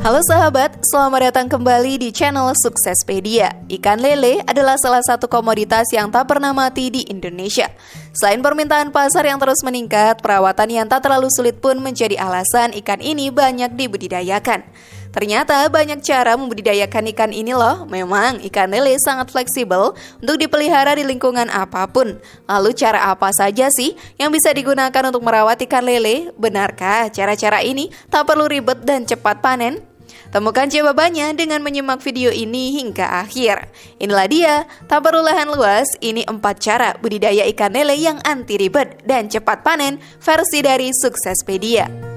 Halo sahabat, selamat datang kembali di channel Suksespedia. Ikan lele adalah salah satu komoditas yang tak pernah mati di Indonesia. Selain permintaan pasar yang terus meningkat, perawatan yang tak terlalu sulit pun menjadi alasan ikan ini banyak dibudidayakan. Ternyata banyak cara membudidayakan ikan ini loh. Memang ikan lele sangat fleksibel untuk dipelihara di lingkungan apapun. Lalu cara apa saja sih yang bisa digunakan untuk merawat ikan lele? Benarkah cara-cara ini tak perlu ribet dan cepat panen? Temukan jawabannya dengan menyimak video ini hingga akhir. Inilah dia, tak perlu lahan luas, ini 4 cara budidaya ikan lele yang anti ribet dan cepat panen versi dari Suksespedia.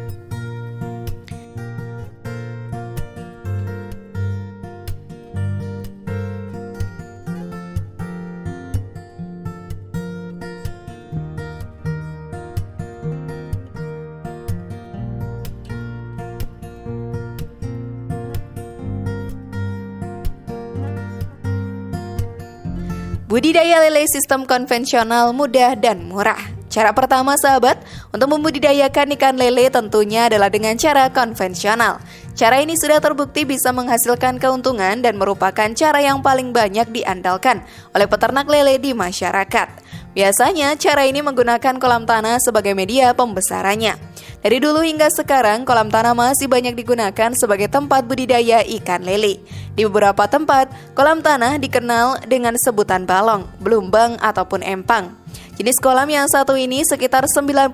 Budidaya lele sistem konvensional mudah dan murah. Cara pertama sahabat, untuk membudidayakan ikan lele tentunya adalah dengan cara konvensional. Cara ini sudah terbukti bisa menghasilkan keuntungan dan merupakan cara yang paling banyak diandalkan oleh peternak lele di masyarakat. Biasanya cara ini menggunakan kolam tanah sebagai media pembesarannya. Dari dulu hingga sekarang, kolam tanah masih banyak digunakan sebagai tempat budidaya ikan lele. Di beberapa tempat, kolam tanah dikenal dengan sebutan balong, belumbang, ataupun empang. Jenis kolam yang satu ini sekitar 90%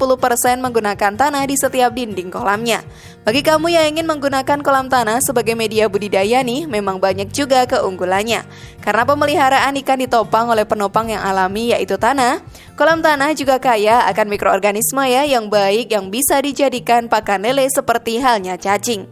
menggunakan tanah di setiap dinding kolamnya. Bagi kamu yang ingin menggunakan kolam tanah sebagai media budidaya nih, memang banyak juga keunggulannya. Karena pemeliharaan ikan ditopang oleh penopang yang alami yaitu tanah, kolam tanah juga kaya akan mikroorganisme yang baik yang bisa dijadikan pakan lele seperti halnya cacing.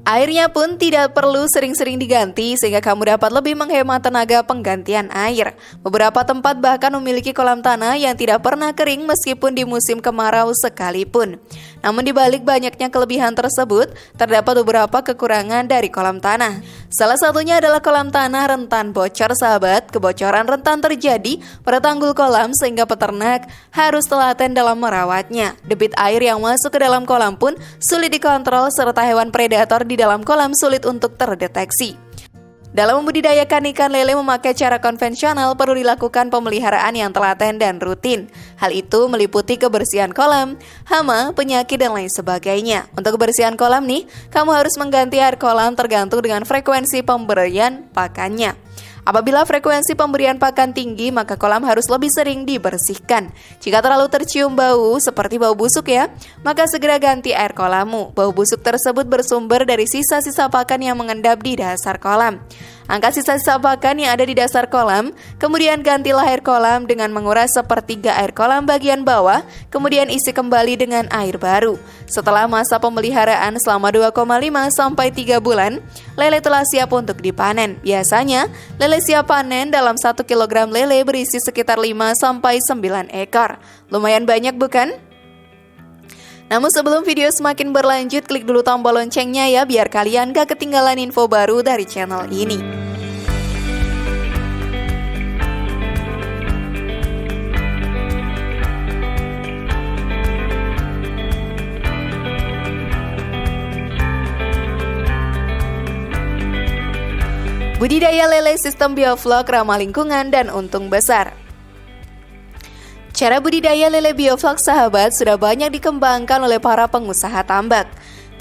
Airnya pun tidak perlu sering-sering diganti sehingga kamu dapat lebih menghemat tenaga penggantian air. Beberapa tempat bahkan memiliki kolam tanah yang tidak pernah kering meskipun di musim kemarau sekalipun. Namun dibalik banyaknya kelebihan tersebut, terdapat beberapa kekurangan dari kolam tanah. Salah satunya adalah kolam tanah rentan bocor sahabat. Kebocoran rentan terjadi pada tanggul kolam sehingga peternak harus telaten dalam merawatnya. Debit air yang masuk ke dalam kolam pun sulit dikontrol serta hewan predator di dalam kolam sulit untuk terdeteksi. Dalam membudidayakan ikan lele memakai cara konvensional perlu dilakukan pemeliharaan yang telaten dan rutin. Hal itu meliputi kebersihan kolam, hama, penyakit, dan lain sebagainya. Untuk kebersihan kolam nih, kamu harus mengganti air kolam tergantung dengan frekuensi pemberian pakannya. Apabila frekuensi pemberian pakan tinggi, maka kolam harus lebih sering dibersihkan. Jika terlalu tercium bau, seperti bau busuk maka segera ganti air kolammu. Bau busuk tersebut bersumber dari sisa-sisa pakan yang mengendap di dasar kolam. Angkat sisa-sisa pakan yang ada di dasar kolam, kemudian gantilah air kolam dengan menguras sepertiga air kolam bagian bawah, kemudian isi kembali dengan air baru. Setelah masa pemeliharaan selama 2,5 sampai 3 bulan, lele telah siap untuk dipanen. Biasanya, lele siap panen dalam 1 kg lele berisi sekitar 5 sampai 9 ekor. Lumayan banyak bukan? Namun sebelum video semakin berlanjut, klik dulu tombol loncengnya ya biar kalian gak ketinggalan info baru dari channel ini. Budidaya lele sistem bioflok ramah lingkungan dan untung besar. Cara budidaya lele bioflok sahabat sudah banyak dikembangkan oleh para pengusaha tambak.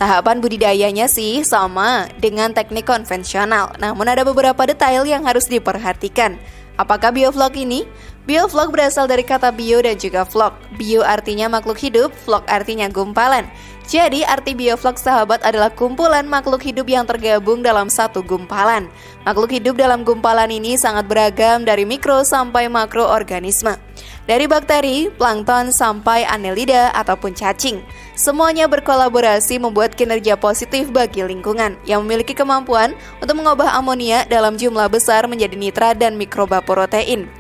Tahapan budidayanya sih sama dengan teknik konvensional, namun ada beberapa detail yang harus diperhatikan. Apakah bioflok ini? Bioflok berasal dari kata bio dan juga flok. Bio artinya makhluk hidup, flok artinya gumpalan. Jadi arti bioflok sahabat adalah kumpulan makhluk hidup yang tergabung dalam satu gumpalan. Makhluk hidup dalam gumpalan ini sangat beragam dari mikro sampai makroorganisme. Dari bakteri, plankton sampai annelida ataupun cacing. Semuanya berkolaborasi membuat kinerja positif bagi lingkungan yang memiliki kemampuan untuk mengubah amonia dalam jumlah besar menjadi nitrat dan mikroba protein.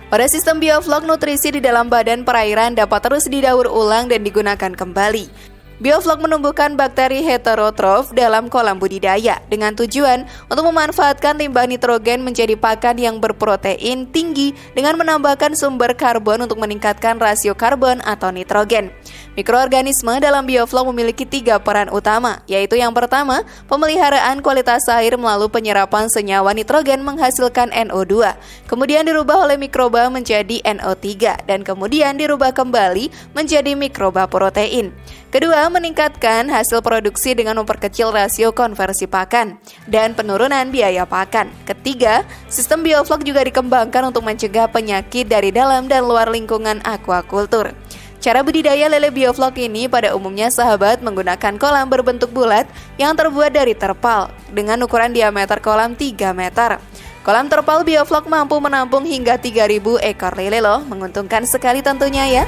Pada sistem bioflok, nutrisi di dalam badan perairan dapat terus didaur ulang dan digunakan kembali. Bioflok menumbuhkan bakteri heterotrof dalam kolam budidaya dengan tujuan untuk memanfaatkan limbah nitrogen menjadi pakan yang berprotein tinggi dengan menambahkan sumber karbon untuk meningkatkan rasio karbon atau nitrogen. Mikroorganisme dalam bioflok memiliki 3 peran utama, yaitu yang pertama, pemeliharaan kualitas air melalui penyerapan senyawa nitrogen menghasilkan NO2, kemudian dirubah oleh mikroba menjadi NO3, dan kemudian dirubah kembali menjadi mikroba protein. Kedua, meningkatkan hasil produksi dengan memperkecil rasio konversi pakan dan penurunan biaya pakan. Ketiga, sistem bioflok juga dikembangkan untuk mencegah penyakit dari dalam dan luar lingkungan aquaculture. Cara budidaya lele bioflok ini pada umumnya sahabat menggunakan kolam berbentuk bulat yang terbuat dari terpal dengan ukuran diameter kolam 3 meter. Kolam terpal bioflok mampu menampung hingga 3.000 ekor lele loh, menguntungkan sekali tentunya ya.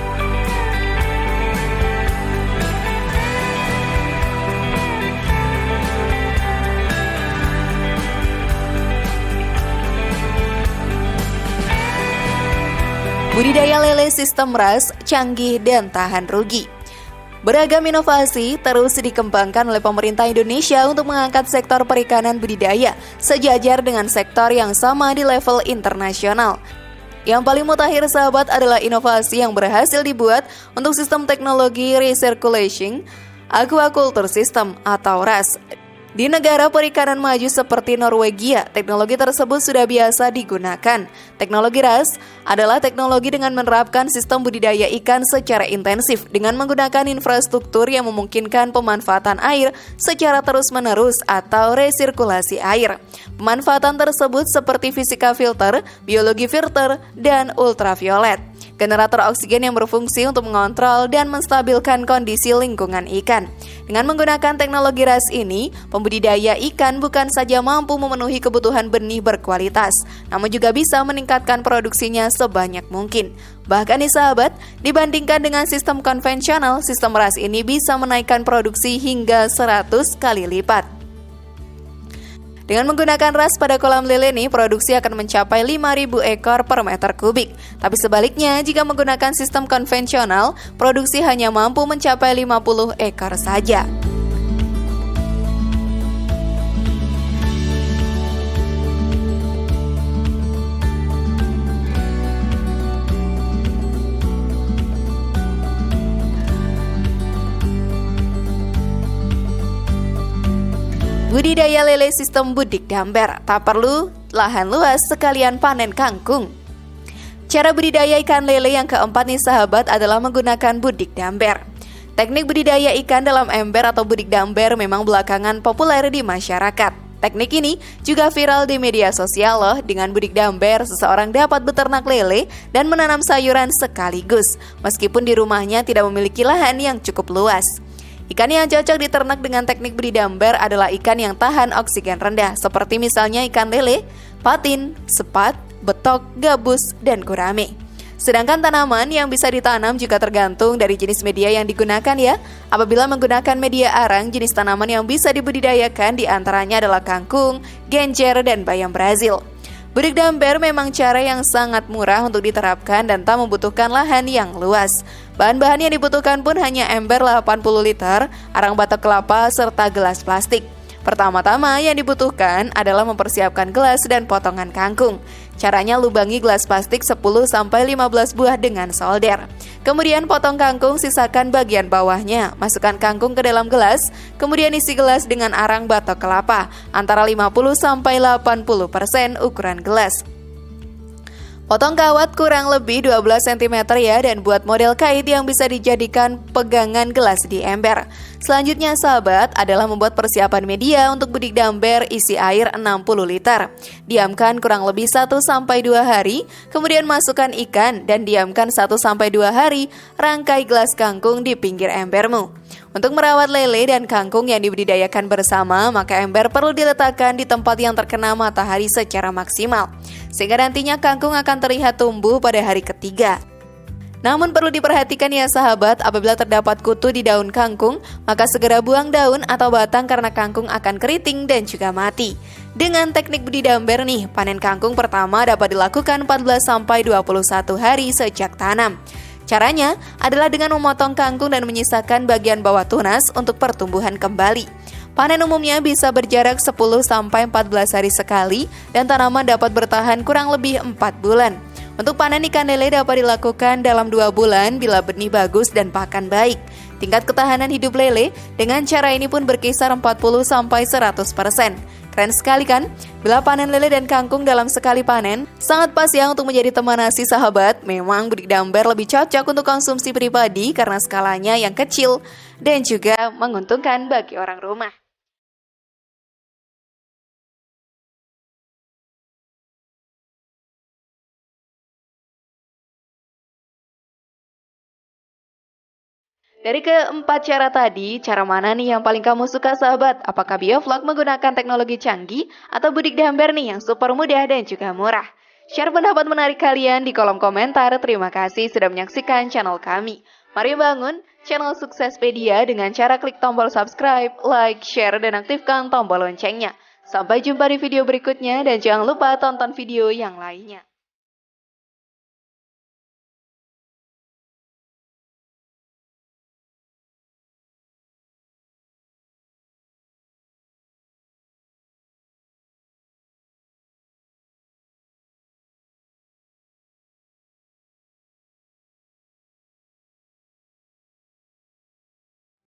Budidaya lele sistem RAS canggih dan tahan rugi. Beragam inovasi terus dikembangkan oleh pemerintah Indonesia untuk mengangkat sektor perikanan budidaya sejajar dengan sektor yang sama di level internasional. Yang paling mutakhir sahabat adalah inovasi yang berhasil dibuat untuk sistem teknologi recirculation aquaculture system atau RAS. Di negara perikanan maju seperti Norwegia, teknologi tersebut sudah biasa digunakan. Teknologi RAS adalah teknologi dengan menerapkan sistem budidaya ikan secara intensif dengan menggunakan infrastruktur yang memungkinkan pemanfaatan air secara terus-menerus atau resirkulasi air. Pemanfaatan tersebut seperti fisika filter, biologi filter, dan ultraviolet. Generator oksigen yang berfungsi untuk mengontrol dan menstabilkan kondisi lingkungan ikan. Dengan menggunakan teknologi RAS ini, pembudidaya ikan bukan saja mampu memenuhi kebutuhan benih berkualitas, namun juga bisa meningkatkan produksinya sebanyak mungkin. Bahkan nih sahabat, dibandingkan dengan sistem konvensional, sistem RAS ini bisa menaikkan produksi hingga 100 kali lipat. Dengan menggunakan RAS pada kolam lele nih, produksi akan mencapai 5.000 ekor per meter kubik. Tapi sebaliknya, jika menggunakan sistem konvensional, produksi hanya mampu mencapai 50 ekor saja. Budidaya lele sistem budik damber, tak perlu lahan luas sekalian panen kangkung. Cara budidaya ikan lele yang keempat nih sahabat adalah menggunakan budik damber. Teknik budidaya ikan dalam ember atau budik damber memang belakangan populer di masyarakat. Teknik ini juga viral di media sosial loh. Dengan budik damber, seseorang dapat beternak lele dan menanam sayuran sekaligus, meskipun di rumahnya tidak memiliki lahan yang cukup luas. Ikan yang cocok diternak dengan teknik budidamber adalah ikan yang tahan oksigen rendah, seperti misalnya ikan lele, patin, sepat, betok, gabus, dan gurame. Sedangkan tanaman yang bisa ditanam juga tergantung dari jenis media yang digunakan ya. Apabila menggunakan media arang, jenis tanaman yang bisa dibudidayakan diantaranya adalah kangkung, genjer, dan bayam Brazil. Budik damber memang cara yang sangat murah untuk diterapkan dan tak membutuhkan lahan yang luas. Bahan-bahan yang dibutuhkan pun hanya ember 80 liter, arang batok kelapa, serta gelas plastik. Pertama-tama yang dibutuhkan adalah mempersiapkan gelas dan potongan kangkung. Caranya lubangi gelas plastik 10-15 buah dengan solder. Kemudian potong kangkung, sisakan bagian bawahnya. Masukkan kangkung ke dalam gelas, kemudian isi gelas dengan arang batok kelapa, antara 50-80% ukuran gelas. Potong kawat kurang lebih 12 cm ya, dan buat model kait yang bisa dijadikan pegangan gelas di ember. Selanjutnya sahabat adalah membuat persiapan media untuk budik damber isi air 60 liter. Diamkan kurang lebih 1-2 hari, kemudian masukkan ikan dan diamkan 1-2 hari, rangkai gelas kangkung di pinggir embermu. Untuk merawat lele dan kangkung yang dibudidayakan bersama, maka ember perlu diletakkan di tempat yang terkena matahari secara maksimal, sehingga nantinya kangkung akan terlihat tumbuh pada hari ketiga. Namun perlu diperhatikan ya sahabat, apabila terdapat kutu di daun kangkung, maka segera buang daun atau batang karena kangkung akan keriting dan juga mati. Dengan teknik budidamber nih, panen kangkung pertama dapat dilakukan 14-21 hari sejak tanam. Caranya adalah dengan memotong kangkung dan menyisakan bagian bawah tunas untuk pertumbuhan kembali. Panen umumnya bisa berjarak 10-14 hari sekali dan tanaman dapat bertahan kurang lebih 4 bulan. Untuk panen ikan lele dapat dilakukan dalam 2 bulan bila benih bagus dan pakan baik. Tingkat ketahanan hidup lele dengan cara ini pun berkisar 40-100%. Keren sekali kan? Bila panen lele dan kangkung dalam sekali panen, sangat pas ya untuk menjadi teman nasi sahabat. Memang budidaya ember lebih cocok untuk konsumsi pribadi karena skalanya yang kecil dan juga menguntungkan bagi orang rumah. Dari keempat cara tadi, cara mana nih yang paling kamu suka sahabat? Apakah Biovlog menggunakan teknologi canggih atau budik damber nih yang super mudah dan juga murah? Share pendapat menarik kalian di kolom komentar. Terima kasih sudah menyaksikan channel kami. Mari bangun channel Suksespedia dengan cara klik tombol subscribe, like, share, dan aktifkan tombol loncengnya. Sampai jumpa di video berikutnya dan jangan lupa tonton video yang lainnya.